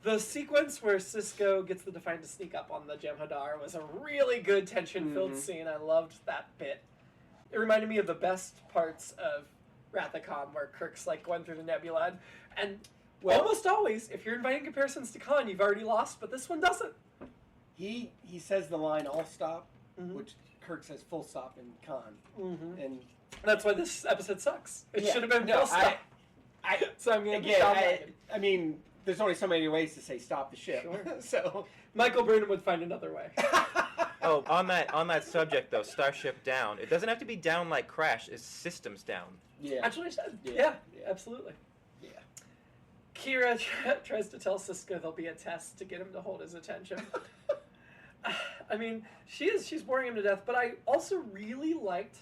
The sequence where Sisko gets the Defiant to sneak up on the Jem'Hadar was a really good tension-filled scene. I loved that bit. It reminded me of the best parts of Wrath of Khan, where Kirk's like going through the nebula, and almost always, if you're inviting comparisons to Khan, you've already lost, but this one doesn't. He says the line "All stop," which Kirk says "full stop" in Khan, and that's why this episode sucks. It should have been full stop. So I'm going to I mean, there's only so many ways to say stop the ship. Sure. So Michael Burnham would find another way. Oh, on that subject though, Starship Down. It doesn't have to be down like Crash. It's systems down. Yeah. Actually, yeah, absolutely. Yeah. Kira tries to tell Sisko there'll be a test to get him to hold his attention. I mean, she's boring him to death, but I also really liked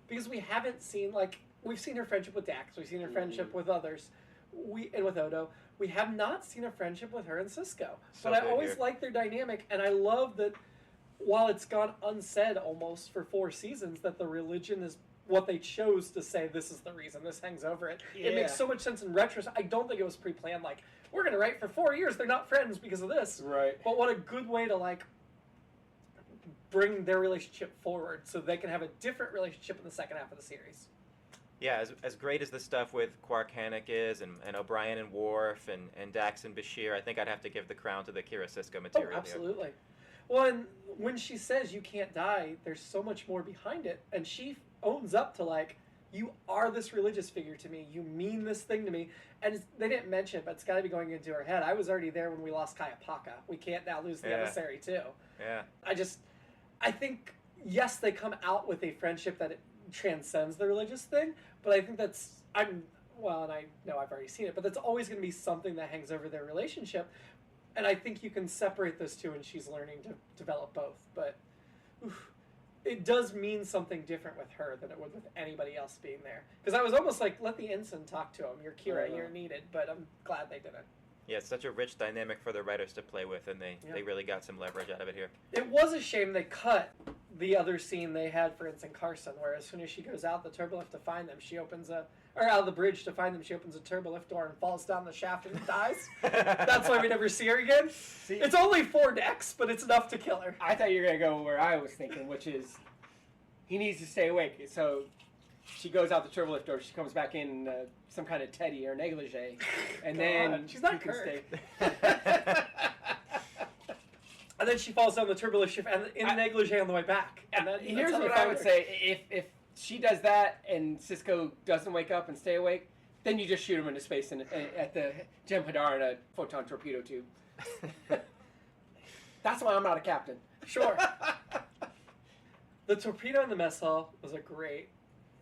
because we haven't seen, like, we've seen her friendship with Dax, we've seen her friendship with others, and with Odo. We have not seen a friendship with her and Cisco. So but I always like their dynamic, and I love that while it's gone unsaid almost for 4 seasons, that the religion is what they chose to say, this is the reason, this hangs over it. Yeah. It makes so much sense in retrospect. I don't think it was pre-planned, like, we're going to write for 4 years, they're not friends because of this. Right. But what a good way to, like, bring their relationship forward so they can have a different relationship in the second half of the series. Yeah, as great as the stuff with Quark Hannock is, and O'Brien and Worf, and Dax and Bashir, I think I'd have to give the crown to the Kira Sisko material. Oh, absolutely. Here. Well, and when she says you can't die, there's so much more behind it. And she owns up to, like, you are this religious figure to me. You mean this thing to me. And they didn't mention it, but it's got to be going into her head. I was already there when we lost Kayapaka. We can't now lose the emissary, too. Yeah. I think, yes, they come out with a friendship that it transcends the religious thing, but I think and I know I've already seen it, but that's always going to be something that hangs over their relationship. And I think you can separate those two, and she's learning to develop both. But it does mean something different with her than it would with anybody else being there. Because I was almost like, let the ensign talk to him. You're Kira, you're needed. But I'm glad they didn't. Yeah, it's such a rich dynamic for the writers to play with, and they really got some leverage out of it here. It was a shame they cut the other scene they had for Ensign Carson, where as soon as she goes out the turbolift to find them, she opens out of the bridge to find them, she opens a turbolift door and falls down the shaft and dies. That's why we never see her again. It's only 4 decks, but it's enough to kill her. I thought you were going to go where I was thinking, which is he needs to stay awake. So she goes out the turbolift door, she comes back in some kind of teddy or negligee, and then she's not Kirk. And then she falls down the turbolift ship and in negligee on the way back. And then here's what I would say: if she does that and Cisco doesn't wake up and stay awake, then you just shoot him into space at the Jem'Hadar in a photon torpedo tube. That's why I'm not a captain. Sure. The torpedo in the mess hall was a great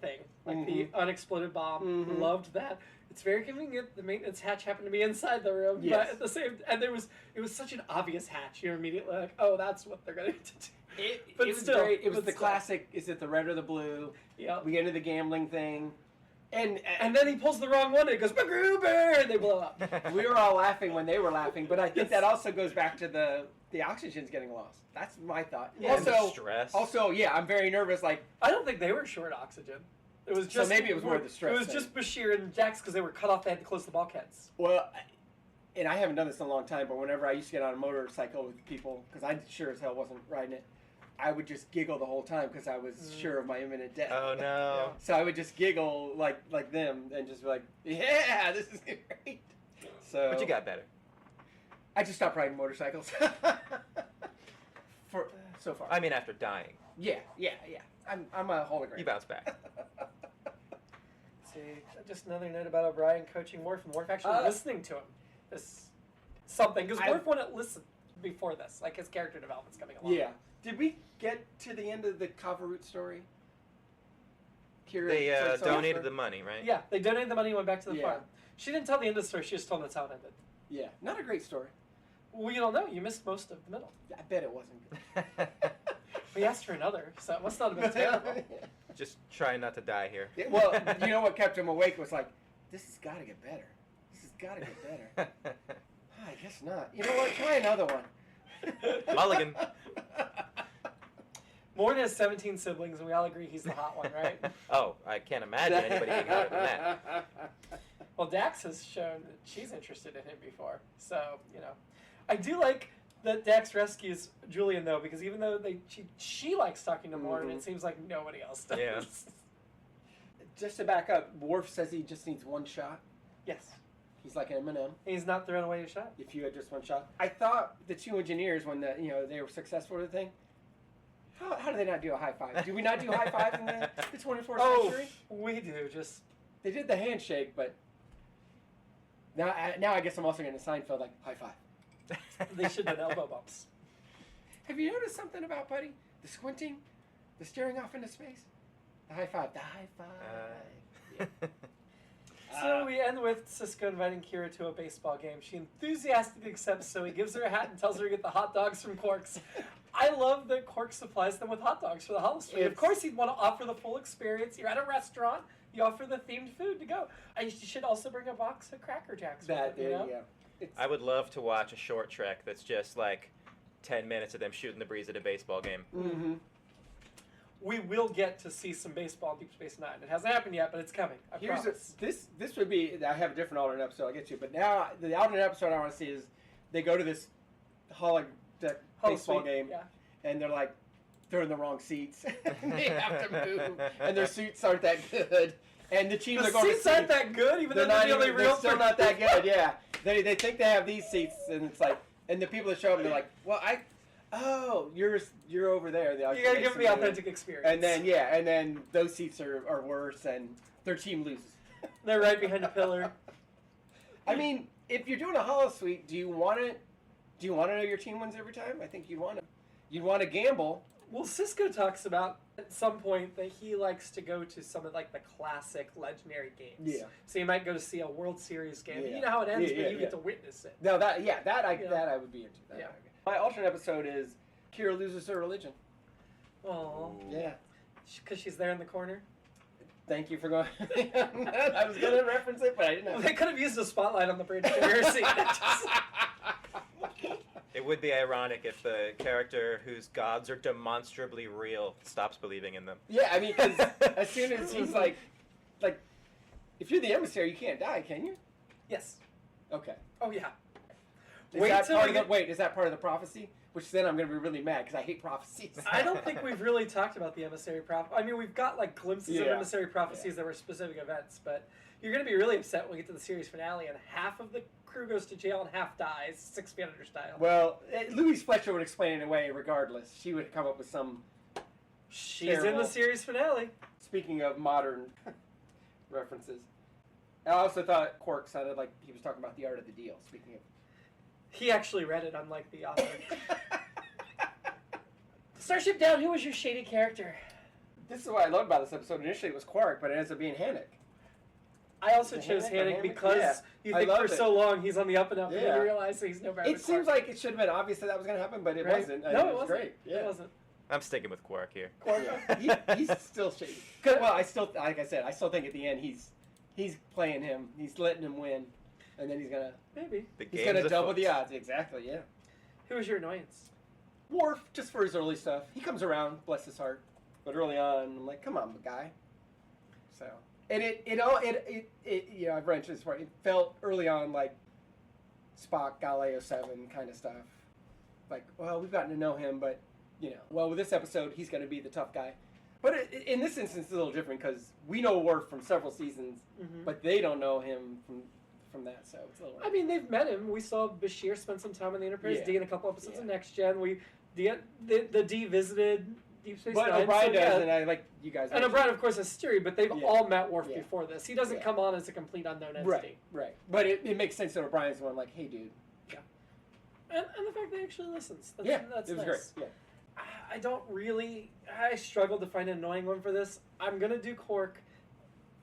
thing. Like the unexploded bomb. Loved that. It's very convenient. The maintenance hatch happened to be inside the room, but at the same, and it was such an obvious hatch. You're immediately like, oh, that's what they're going to do. It was still great. It was the classic. Is it the red or the blue? Yeah. We get into the gambling thing, and then he pulls the wrong one. And it goes MacGruber, and they blow up. We were all laughing when they were laughing, but I think that also goes back to the oxygen's getting lost. That's my thought. Yeah, also, stress. Also, I'm very nervous. Like, I don't think they were short oxygen. It was just so maybe it was more the stress. It was just Bashir and Jax because they were cut off. They had to close the bulkheads. Well, and I haven't done this in a long time, but whenever I used to get on a motorcycle with people, because I sure as hell wasn't riding it, I would just giggle the whole time because I was sure of my imminent death. Oh no! So I would just giggle like them and just be like, "Yeah, this is great." So, but you got better. I just stopped riding motorcycles. For so far. I mean, after dying. Yeah. I'm a hologram. You bounce back. See, just another note about O'Brien coaching Worf, and Worf actually listening to him. This something because Worf wouldn't listen before this. Like his character development's coming along. Yeah. Did we get to the end of the Kavarut story? Kira they donated the money, right? Yeah, they donated the money and went back to the farm. She didn't tell the end of the story. She just told that's how it ended. Yeah, not a great story. Well, you don't know. You missed most of the middle. I bet it wasn't good. We asked for another, so it must not have been terrible. Just trying not to die here. Yeah, well, you know what kept him awake was like, this has got to get better. This has got to get better. I guess not. You know what? Try another one. Mulligan. Morn has 17 siblings, and we all agree he's the hot one, right? Oh, I can't imagine anybody being hotter than that. Well, Dax has shown that she's interested in him before, so, I do like that Dax rescues Julian, though, because even though she likes talking to Morn, it seems like nobody else does. Yeah. Just to back up, Worf says he just needs one shot. Yes. He's like Eminem. He's not throwing away a shot. If you had just one shot. I thought the 2 engineers, when they were successful with the thing, how do they not do a high five? Do we not do high fives in the 24th century? We do. Just they did the handshake, but now I guess I'm also going to Seinfeld like high five. They should have elbow bumps. Have you noticed something about Buddy? The squinting, the staring off into space, the high five, Yeah. So we end with Cisco inviting Kira to a baseball game. She enthusiastically accepts, so he gives her a hat and tells her to get the hot dogs from Quark's. I love that Quark supplies them with hot dogs for the holosuite. Of course, he'd want to offer the full experience. You're at a restaurant, you offer the themed food to go. And you should also bring a box of Cracker Jacks. I would love to watch a short trek that's just like 10 minutes of them shooting the breeze at a baseball game. Mm-hmm. We will get to see some baseball in Deep Space Nine. It hasn't happened yet, but it's coming. I promise. This would be. I have a different alternate episode. I'll get to, but now the alternate episode I want to see is they go to this holodeck baseball game, and they're in the wrong seats. They have to move, and their suits aren't that good. And the teams are going to seats aren't that good, even though they're really real. They're still not that good. Yeah, they think they have these seats, and it's like, and the people that show up, they're like, well, you're over there. You gotta give them the authentic experience. And then those seats are worse, and their team loses. They're right behind a pillar. I mean, if you're doing a holosuite, do you want to know your team wins every time? I think you'd want to gamble. Well, Sisko talks about at some point that he likes to go to some of like the classic legendary games. Yeah. So you might go to see a World Series game. Yeah. You know how it ends, but you get to witness it. No, that I would be into. That. Yeah. My alternate episode is Kira loses her religion. Oh. Yeah. Because she's there in the corner. Thank you for going. I was going to reference it, but I didn't. They could have used a spotlight on the bridge scene. It would be ironic if the character whose gods are demonstrably real stops believing in them. Yeah, I mean, because as soon as he's like, if you're the emissary, you can't die, can you? Yes. Okay. Oh yeah. Is that part of the prophecy? Which then I'm going to be really mad because I hate prophecies. I don't think we've really talked about the emissary prophecy. I mean, we've got like glimpses of emissary prophecies that were specific events, but you're going to be really upset when we get to the series finale and half of the crew goes to jail and half dies, 6 Feet Under style. Well, Louise Fletcher would explain it away regardless. She would come up with some. She's in the series finale. Speaking of modern references, I also thought Quark sounded like he was talking about the art of the deal. Speaking of. He actually read it, unlike the author. Starship Down, who was your shady character? This is what I loved about this episode. Initially it was Quark, but it ends up being Hannock. I also chose Hannock because you think for so long he's on the up and up, and then you realize he's no better. It seems like it should have been obvious that was going to happen, but it wasn't. No, it wasn't. Great. Yeah. It wasn't. I'm sticking with Quark here. Quark. He's still shady. Well, I still think at the end he's playing him. He's letting him win. And then he's gonna double the odds. Exactly, yeah. Who was your annoyance? Worf, just for his early stuff. He comes around, bless his heart. But early on, I'm like, come on, guy. So, and I've mentioned this before. It felt early on like Spock, Galileo 7 kind of stuff. Like, well, we've gotten to know him, but with this episode, he's gonna be the tough guy. But in this instance, it's a little different because we know Worf from several seasons, but they don't know him from that, so it's a little. I mean, they've met him. We saw Bashir spend some time on the Enterprise D in a couple episodes of Next Gen. The D visited Deep Space Nine. But O'Brien does, and I like you guys. And O'Brien, of course, has Stewie, but they've all met Worf before this. He doesn't come on as a complete unknown entity. Right. But it makes sense that O'Brien's the one like, hey, dude. Yeah. And the fact that he actually listens. That's it was nice. great. Yeah. I struggled to find an annoying one for this. I'm going to do Quark.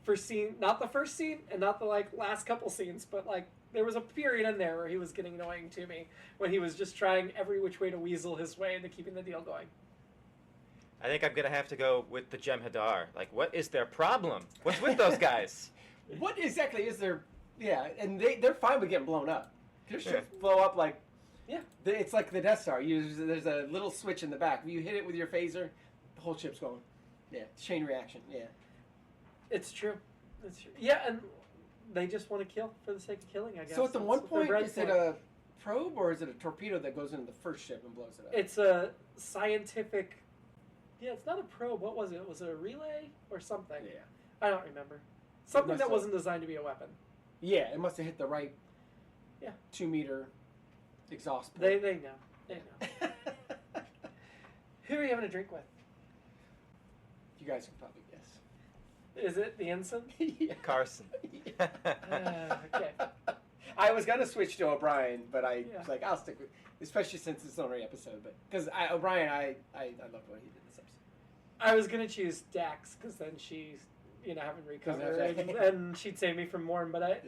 For scene, not the first scene, and not the last couple scenes, but there was a period in there where he was getting annoying to me when he was just trying every which way to weasel his way into keeping the deal going. I think I'm gonna have to go with the Jem'Hadar. What is their problem? What's with those guys? What exactly is their? Yeah, and they're fine with getting blown up. Their ships blow up it's like the Death Star. There's a little switch in the back. If you hit it with your phaser, the whole ship's going. Yeah, chain reaction. Yeah. It's true. Yeah, and they just want to kill for the sake of killing, I guess. So at the one point, is it a probe or is it a torpedo that goes into the first ship and blows it up? It's a scientific... Yeah, it's not a probe. What was it? Was it a relay or something? Yeah. I don't remember. Something that wasn't designed to be a weapon. Yeah, it must have hit the right 2-meter exhaust port. They know. They know. Who are you having a drink with? You guys can probably guess. Is it the ensign? Carson. Okay. I was gonna switch to O'Brien, but I was like, I'll stick with, especially since it's only episode. But because O'Brien, I loved what he did this episode. I was gonna choose Dax because then she's having recovered and she'd save me from Morn. But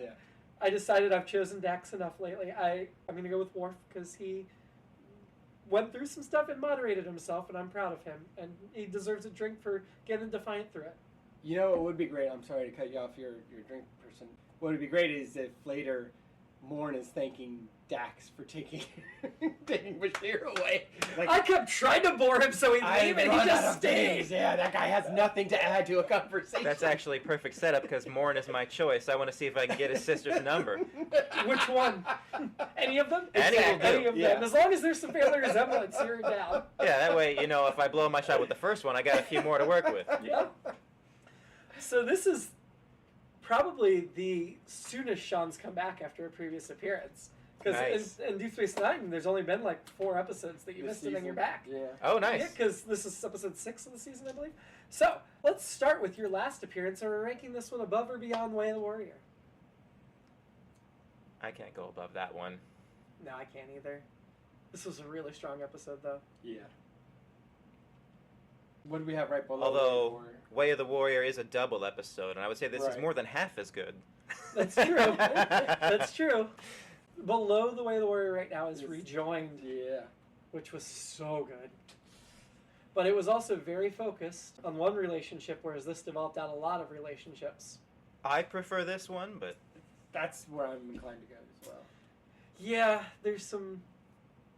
I decided I've chosen Dax enough lately. I'm gonna go with Worf because he went through some stuff and moderated himself, and I'm proud of him. And he deserves a drink for getting defiant through it. You know, it would be great. I'm sorry to cut you off, your drink person. What would be great is if later Morn is thanking Dax for taking Bashir away. Like, I kept trying to bore him so he'd leave, and he just stayed. Yeah, that guy has nothing to add to a conversation. That's actually a perfect setup because Morn is my choice. I want to see if I can get his sister's number. Which one? Any of them? Any will do. Any of them. As long as there's some family resemblance, you're down. Yeah, that way, you know, if I blow my shot with the first one, I got a few more to work with. Yeah. So this is probably the soonest Sean's come back after a previous appearance. Because nice. in Deep Space Nine, there's only been like 4 episodes that you missed it and you're back. Yeah. Oh, nice. Yeah, because this is episode 6 of the season, I believe. So let's start with your last appearance. And we're ranking this one above or beyond Way of the Warrior? I can't go above that one. No, I can't either. This was a really strong episode, though. Yeah. What do we have right below? Although Way of the Warrior is a double episode, and I would say this is Right. more than half as good. That's true. That's true. Below the Way of the Warrior right now is Rejoined, Yeah. which was so good. But it was also very focused on one relationship, whereas this developed out a lot of relationships. I prefer this one, but That's where I'm inclined to go as well. Yeah, there's some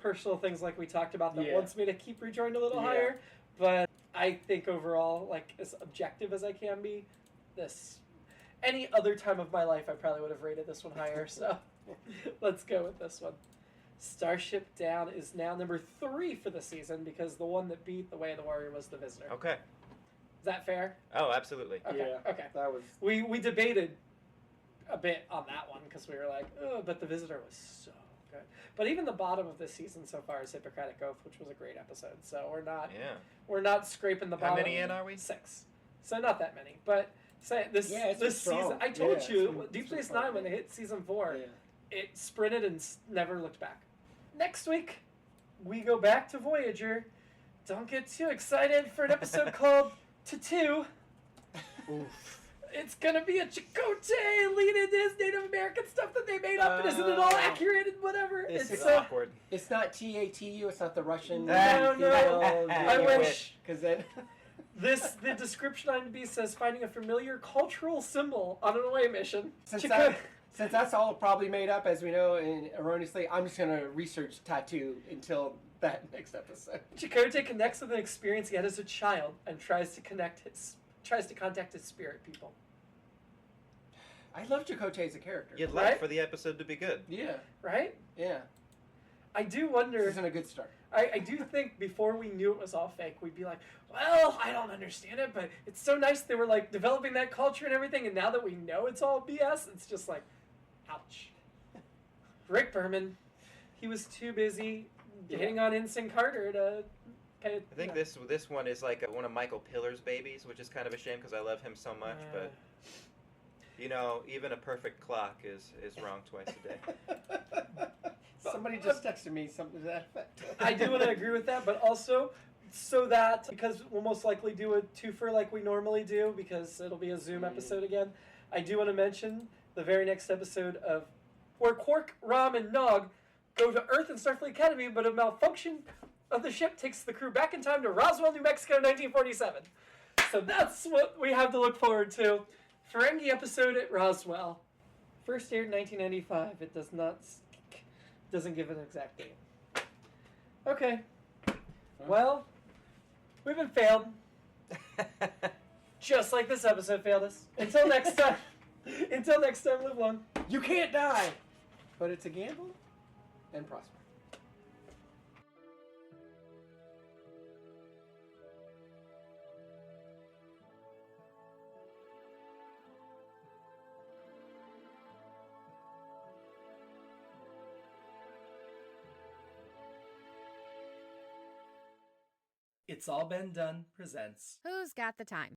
personal things like we talked about that Yeah. wants me to keep Rejoined a little Yeah. higher. But I think overall, like, as objective as I can be, this... Any other time of my life, I probably would have rated this one higher, so let's go with this one. Starship Down is now number 3 for the season because the one that beat The Way of the Warrior was The Visitor. okay. Is that fair? Oh, absolutely. Okay, Yeah. okay. That was. We debated a bit on that one because we were like, oh, but The Visitor was so good. But even the bottom of this season so far is Hippocratic Oath, which was a great episode. So we're not scraping the How bottom. many in are we? 6. So not that many, but this season, I told you, Deep Space Nine when they hit season 4, it sprinted and never looked back. Next week, we go back to Voyager. Don't get too excited for an episode called Tattoo. Oof. It's gonna be a Chakotay lean into his Native American stuff that they made up, and isn't it all accurate and whatever? This It's is awkward. It's not TATU. It's not the Russian. No. I wish. Because then. The description on B says finding a familiar cultural symbol on an away mission. Since that's all probably made up, as we know, and erroneously, I'm just gonna research tattoo until that next episode. Chakotay connects with an experience he had as a child and tries to contact his spirit people. I love Chakotay as a character. You'd like for the episode to be good. Yeah. Right? Yeah. I do wonder. This isn't a good start. I do think before we knew it was all fake, we'd be like, well, I don't understand it, but it's so nice they were like developing that culture and everything, and now that we know it's all BS, it's just like, ouch. Rick Berman, he was too busy hitting on Ensign Carter to pay. I think this one is like one of Michael Pillar's babies, which is kind of a shame because I love him so much, but you know, even a perfect clock is wrong twice a day. Somebody just texted me something to that effect. I do want to agree with that, but also so that, because we'll most likely do a twofer like we normally do, because it'll be a Zoom episode again, I do want to mention the very next episode of where Quark, Rom, and Nog go to Earth and Starfleet Academy, but a malfunction of the ship takes the crew back in time to Roswell, New Mexico, 1947. So that's what we have to look forward to. Ferengi episode at Roswell. First aired in 1995. It doesn't give an exact date. Okay. Well, we've been failed. Just like this episode failed us. Until next time. Live long. You can't die, but it's a gamble and prosper. It's All Been Done presents Who's got the time?